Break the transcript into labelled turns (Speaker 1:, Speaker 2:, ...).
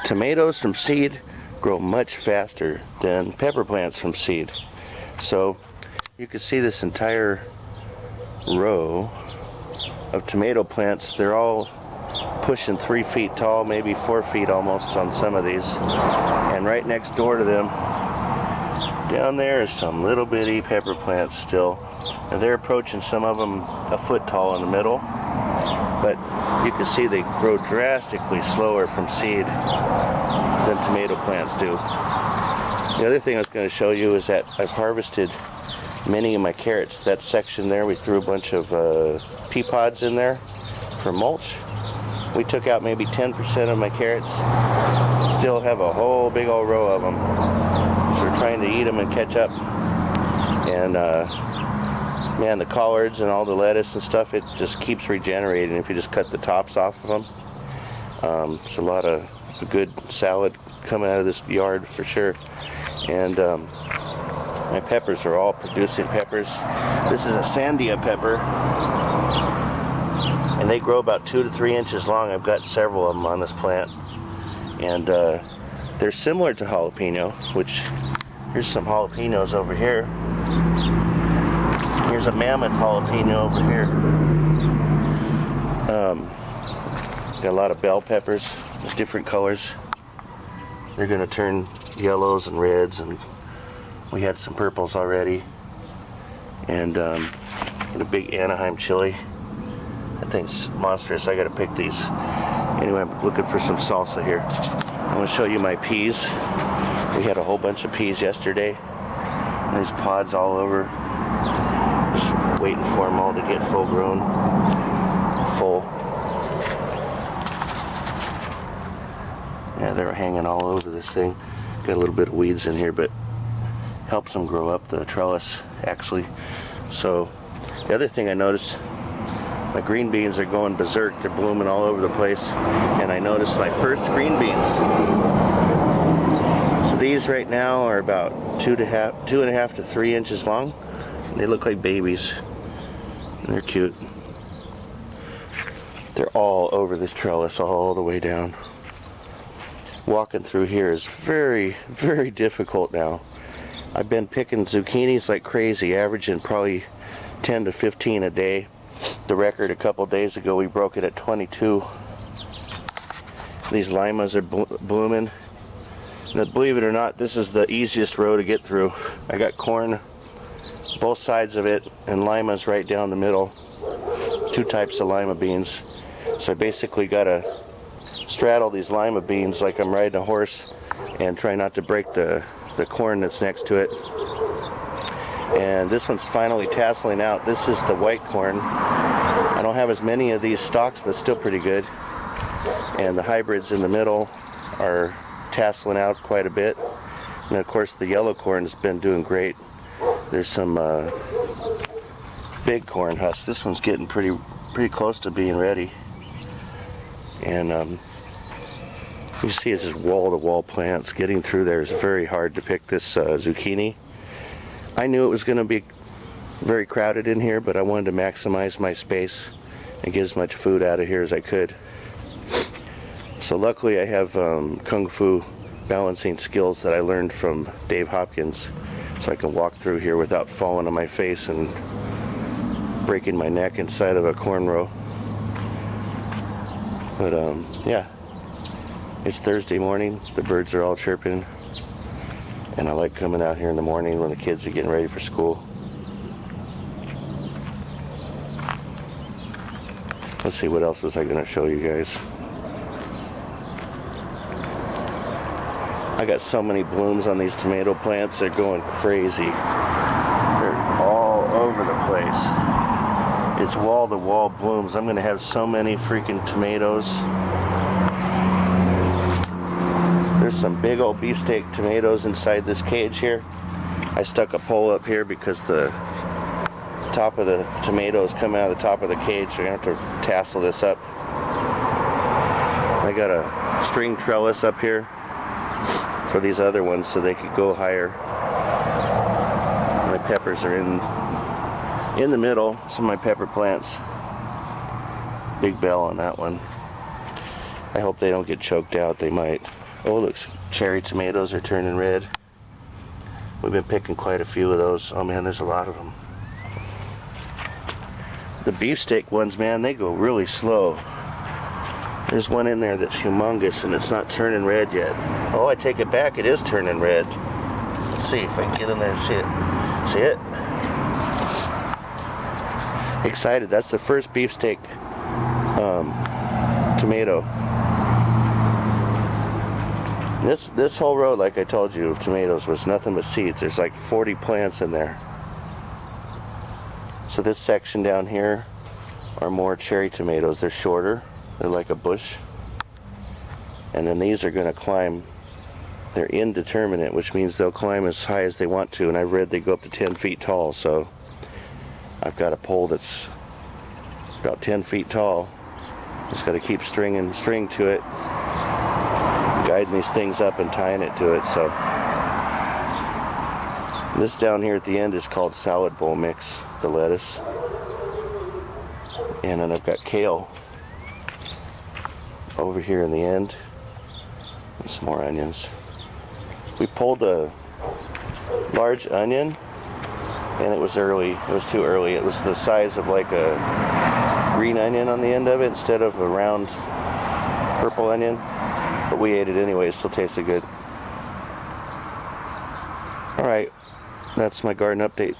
Speaker 1: tomatoes from seed grow much faster than pepper plants from seed. So you can see this entire row of tomato plants. They're all pushing 3 feet tall, maybe 4 feet almost on some of these. And right next door to them, down there, is some little bitty pepper plants still. And they're approaching, some of them a foot tall in the middle. But you can see they grow drastically slower from seed than tomato plants do. The other thing I was going to show you is that I've harvested many of my carrots. That section there, we threw a bunch of pea pods in there for mulch. We took out maybe 10% of my carrots. Still have a whole big old row of them. So we're trying to eat them and catch up. And man, the collards and all the lettuce and stuff, it just keeps regenerating if you just cut the tops off of them. It's a lot of good salad coming out of this yard for sure. And my peppers are all producing peppers. This is a Sandia pepper, and they grow about 2 to 3 inches long. I've got several of them on this plant, and they're similar to jalapeno, which, here's some jalapenos over here. Here's a mammoth jalapeno over here. Got a lot of bell peppers, different colors. They're going to turn yellows and reds, and we had some purples already. And a big Anaheim chili. That thing's monstrous. I got to pick these. Anyway, I'm looking for some salsa here. I'm going to show you my peas. We had a whole bunch of peas yesterday. There's pods all over. Just waiting for them all to get full grown. Full. Yeah, they're hanging all over this thing. Got a little bit of weeds in here, but helps them grow up the trellis, actually. So, the other thing I noticed, my green beans are going berserk. They're blooming all over the place. And I noticed my first green beans. So these right now are about 2.5 to 3 inches long. They look like babies. And they're cute. They're all over this trellis, all the way down. Walking through here is very, very difficult now. I've been picking zucchinis like crazy, averaging probably 10 to 15 a day. The record a couple days ago, we broke it at 22. These limas are blooming. Now, believe it or not, this is the easiest row to get through. I got corn both sides of it and limas right down the middle. 2 types of lima beans. So I basically got to straddle these lima beans like I'm riding a horse and try not to break the corn that's next to it. And this one's finally tasseling out. This is the white corn. I don't have as many of these stalks, but still pretty good. And the hybrids in the middle are tasseling out quite a bit. And of course the yellow corn has been doing great. There's some big corn husks. This one's getting pretty close to being ready. And you see it's just wall-to-wall plants. Getting through there is very hard to pick this zucchini. I knew it was going to be very crowded in here, but I wanted to maximize my space and get as much food out of here as I could. So luckily I have Kung Fu balancing skills that I learned from Dave Hopkins, so I can walk through here without falling on my face and breaking my neck inside of a corn row. But yeah, it's Thursday morning. The birds are all chirping. And I like coming out here in the morning when the kids are getting ready for school. Let's see, what else was I going to show you guys? I got so many blooms on these tomato plants. They're going crazy. They're all over the place. It's wall-to-wall blooms. I'm going to have so many freaking tomatoes. There's some big old beefsteak tomatoes inside this cage here. I stuck a pole up here because the top of the tomatoes come out of the top of the cage. So I'm going to have to tassel this up. I got a string trellis up here for these other ones so they could go higher. My peppers are in the middle. Some of my pepper plants. Big bell on that one. I hope they don't get choked out. They might. Oh, look, cherry tomatoes are turning red. We've been picking quite a few of those. Oh man, there's a lot of them. The beefsteak ones, man, they go really slow. There's one in there that's humongous and it's not turning red yet. Oh, I take it back, it is turning red. Let's see if I can get in there and see it. See it? Excited, that's the first beefsteak tomato. This whole row, like I told you, of tomatoes was nothing but seeds. There's like 40 plants in there. So this section down here are more cherry tomatoes. They're shorter. They're like a bush. And then these are going to climb. They're indeterminate, which means they'll climb as high as they want to. And I've read they go up to 10 feet tall. So I've got a pole that's about 10 feet tall. Just got to keep string to it, guiding these things up and tying it to it. So this down here at the end is called salad bowl mix, the lettuce. And then I've got kale over here in the end, and some more onions. We pulled a large onion and it was early. It was too early. It was the size of like a green onion on the end of it instead of a round purple onion. But we ate it anyway, it still tasted good. Alright, that's my garden update.